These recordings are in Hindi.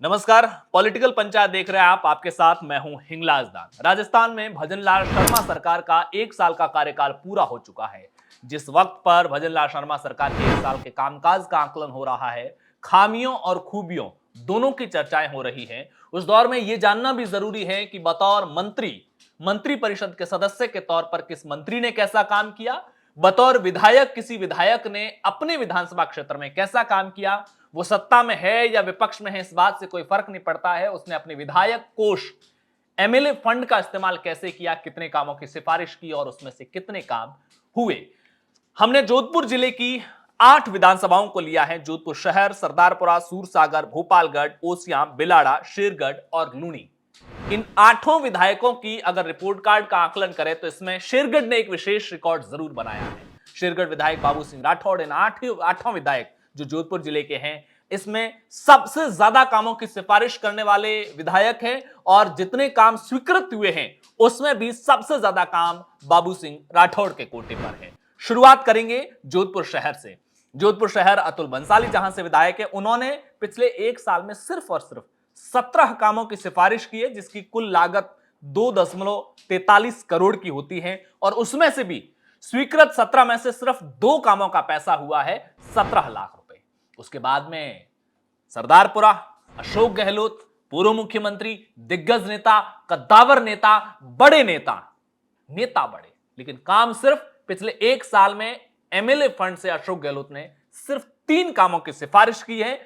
नमस्कार। पॉलिटिकल पंचायत देख रहे हैं आप। आपके साथ मैं हूं हिंगलाज दान। राजस्थान में भजनलाल शर्मा सरकार का 1 साल का कार्यकाल पूरा हो चुका है। जिस वक्त पर भजनलाल शर्मा सरकार के 1 साल के कामकाज का आकलन हो रहा है, खामियों और खूबियों दोनों की चर्चाएं हो रही हैं, उस दौर में यह जानना भी जरूरी है कि बतौर मंत्री परिषद के सदस्य के तौर पर किस मंत्री ने कैसा काम किया, बतौर विधायक किसी विधायक ने अपने विधानसभा क्षेत्र में कैसा काम किया। वो सत्ता में है या विपक्ष में है, इस बात से कोई फर्क नहीं पड़ता है। उसने अपने विधायक कोष एमएलए फंड का इस्तेमाल कैसे किया, कितने कामों की सिफारिश की और उसमें से कितने काम हुए। हमने जोधपुर जिले की 8 विधानसभाओं को लिया है। जोधपुर शहर, सरदारपुरा, सूरसागर, भोपालगढ़, ओसियां, बिलाड़ा, शेरगढ़ और लूनी। इन 8 विधायकों की अगर रिपोर्ट कार्ड का आकलन करें तो इसमें शेरगढ़ ने एक विशेष रिकॉर्ड जरूर बनाया है। शेरगढ़ विधायक बाबू सिंह राठौड़ इन 8 विधायक जो जोधपुर जिले के हैं, इसमें सबसे ज्यादा कामों की सिफारिश करने वाले विधायक हैं और जितने काम स्वीकृत हुए हैं उसमें भी सबसे ज्यादा काम बाबू सिंह राठौड़ के कोटे पर है। शुरुआत करेंगे जोधपुर शहर से। जोधपुर शहर अतुल बंसाली जहां से विधायक है, उन्होंने पिछले 1 साल में सिर्फ और सिर्फ 17 कामों की सिफारिश की है, जिसकी कुल लागत 2.43 करोड़ की होती है और उसमें से भी स्वीकृत 17 में से सिर्फ 2 कामों का पैसा हुआ है 17 लाख रुपए। उसके बाद में सरदारपुरा, अशोक गहलोत, पूर्व मुख्यमंत्री, दिग्गज नेता, कद्दावर नेता, बड़े नेता बड़े, लेकिन काम सिर्फ पिछले 1 साल में एमएलए फंड से अशोक गहलोत ने सिर्फ 3 कामों की सिफारिश की है।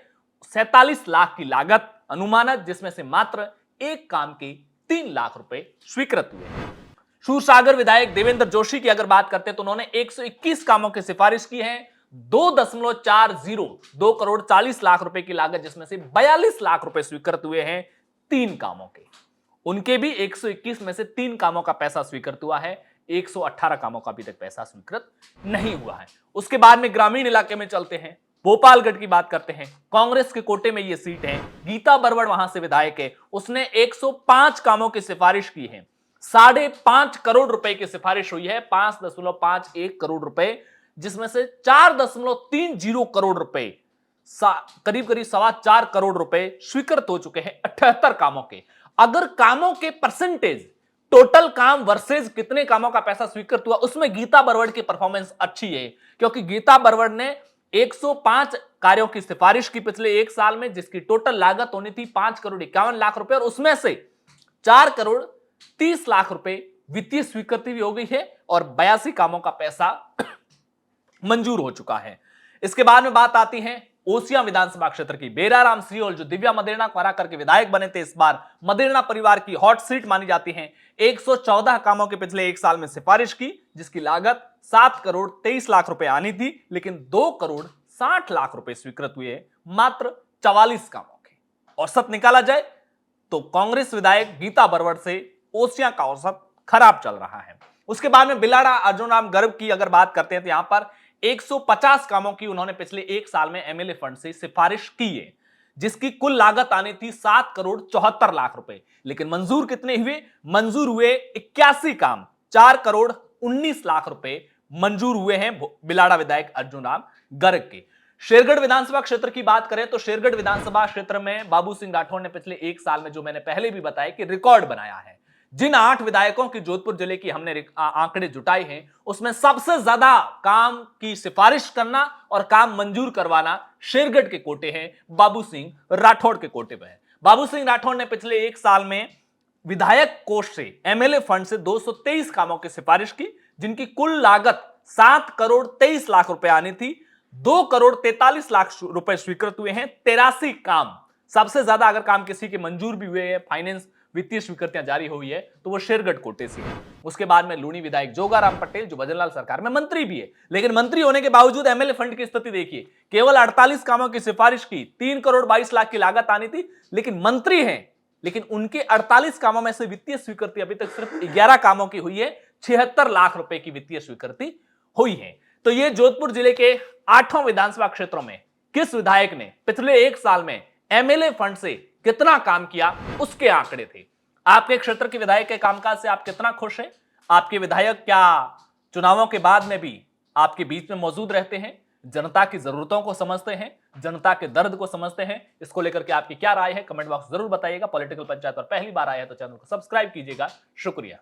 47 लाख की लागत अनुमानित, जिसमें से मात्र 1 काम के 3 लाख रुपए स्वीकृत हुए हैं। सूरसागर विधायक देवेंद्र जोशी की अगर बात करते हैं तो उन्होंने 121 कामों की सिफारिश की है। 2 करोड़ 40 लाख रुपए की लागत, जिसमें से 42 लाख रुपए स्वीकृत हुए हैं 3 कामों के। उनके भी 121 में से 3 कामों का पैसा स्वीकृत हुआ है, 118 कामों का अभी तक पैसा स्वीकृत नहीं हुआ है। उसके बाद में ग्रामीण इलाके में चलते हैं, भोपालगढ़ की बात करते हैं। कांग्रेस के कोटे में यह सीट है, गीता बरवड़ वहां से विधायक है। उसने 105 कामों की सिफारिश की है। 5.5 करोड़ रुपए की सिफारिश हुई है, 5.51 करोड़ रुपए, जिसमें से 4.30 करोड़ रुपए, करीब करीब 4.25 करोड़ रुपए स्वीकृत हो चुके हैं 78 कामों के। अगर कामों के परसेंटेज, टोटल काम वर्सेज कितने कामों का पैसा स्वीकृत हुआ, उसमें गीता बरवड़ की परफॉर्मेंस अच्छी है, क्योंकि गीता बरवड़ ने 105 कार्यों की सिफारिश की पिछले 1 साल में, जिसकी टोटल लागत होनी थी 5 करोड़ 51 लाख रुपए और उसमें से 4 करोड़ 30 लाख रुपए वित्तीय स्वीकृति भी हो गई है और 82 कामों का पैसा मंजूर हो चुका है। इसके बाद में बात आती है ओसियां विधानसभा क्षेत्र की। बेराराम सियोल जो दिव्या मदेरणा को हरा करके विधायक बने थे, इस बार मदेरणा परिवार की हॉट सीट मानी जाती है। 114 कामों के पिछले 1 साल में सिफारिश की, जिसकी लागत 7 करोड़ 23 लाख रुपए आनी थी, लेकिन 2 करोड़ 60 लाख रुपए स्वीकृत हुए मात्र 44 कामों के। औसत निकाला जाए तो कांग्रेस विधायक गीता बरवड़ से ओसियां का औसत खराब चल रहा है। उसके बाद में बिलाड़ा अर्जुन राम गर्ग की अगर बात करते हैं तो यहां पर 150 कामों की उन्होंने पिछले 1 साल में एमएलए फंड से सिफारिश की है, जिसकी कुल लागत आनी थी 7 करोड़ 74 लाख रुपए, लेकिन मंजूर कितने हुए? मंजूर हुए 81 काम, 4 करोड़ 19 लाख रुपए मंजूर हुए हैं बिलाड़ा विधायक अर्जुन राम गर्ग के। शेरगढ़ विधानसभा क्षेत्र की बात करें तो शेरगढ़ विधानसभा क्षेत्र में बाबू सिंह राठौड़ ने पिछले 1 साल में, जो मैंने पहले भी बताया, कि रिकॉर्ड बनाया है। जिन 8 विधायकों की जोधपुर जिले की हमने आंकड़े जुटाए हैं, उसमें सबसे ज्यादा काम की सिफारिश करना और काम मंजूर करवाना शेरगढ़ के कोटे हैं, बाबू सिंह राठौड़ के कोटे पे है। बाबू सिंह राठौड़ ने पिछले 1 साल में विधायक कोष से, एमएलए फंड से 223 कामों की सिफारिश की, जिनकी कुल लागत 7 करोड़ 23 लाख रुपए आनी थी। 2 करोड़ 43 लाख रुपए स्वीकृत हुए हैं, 83 काम। सबसे ज्यादा अगर काम किसी के मंजूर भी हुए हैं, फाइनेंस वित्तीय स्वीकृतियां जारी हुई है, तो वो शेरगढ़ कोटे से है। उसके बाद में लूनी विधायक जोगाराम पटेल जो भजनलाल सरकार में मंत्री भी है, लेकिन मंत्री होने के बावजूद एमएलए फंड की स्थिति देखिए, केवल 48 कामों की सिफारिश की, 3 करोड़ 22 लाख की लागत आनी थी, लेकिन मंत्री हैं, लेकिन उनके 48 कामों में से वित्तीय स्वीकृति अभी तक सिर्फ 11 कामों की हुई है, 76 लाख रुपए की वित्तीय स्वीकृति हुई है। तो ये जोधपुर जिले के 8 विधानसभा क्षेत्रों में किस विधायक ने पिछले 1 साल में एमएलए फंड से कितना काम किया, उसके आंकड़े थे। आपके क्षेत्र के विधायक के कामकाज से आप कितना खुश हैं? आपके विधायक क्या चुनावों के बाद में भी आपके बीच में मौजूद रहते हैं, जनता की जरूरतों को समझते हैं, जनता के दर्द को समझते हैं। इसको लेकर के आपकी क्या राय है, कमेंट बॉक्स जरूर बताइएगा। पॉलिटिकल पंचायत पर पहली बार आया है तो चैनल को सब्सक्राइब कीजिएगा। शुक्रिया।